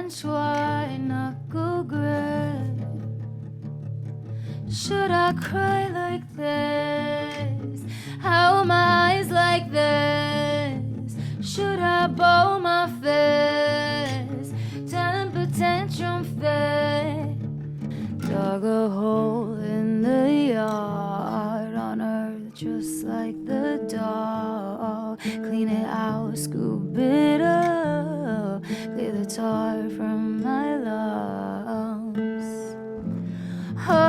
French white knuckle grip. Should I cry like this? How am I like this? Should I bow my fist? Temper tantrum fit. Dug a hole in the yard on earth just like the dog. Clean it out, scoop it up, clear the tar from my lungs. Oh,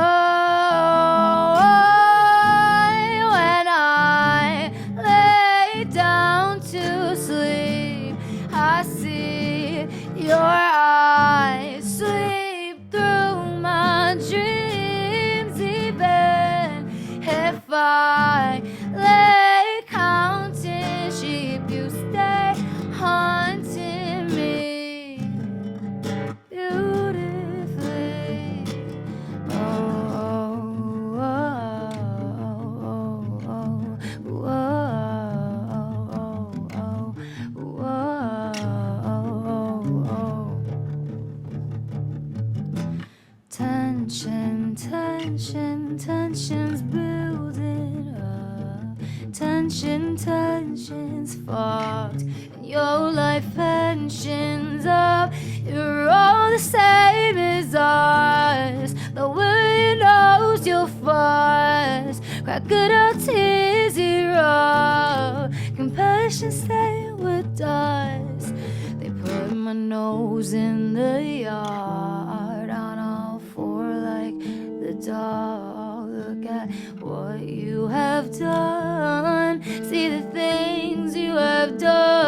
when I lay down to sleep, I see your eyes sleep through my dreams. Even if I lay counting sheep, you stay haunting me beautifully. Oh, oh, oh, oh, oh. Tension, tension, tension's building up. Tension, tension's fucked, and your life pension's up. You're all the same as us. The way knows you'll fuss. Cry good old tears erupt. Compassion stay with us. They put my nose in the yard on all four like the dog. Look at what you have done. See the things you have done.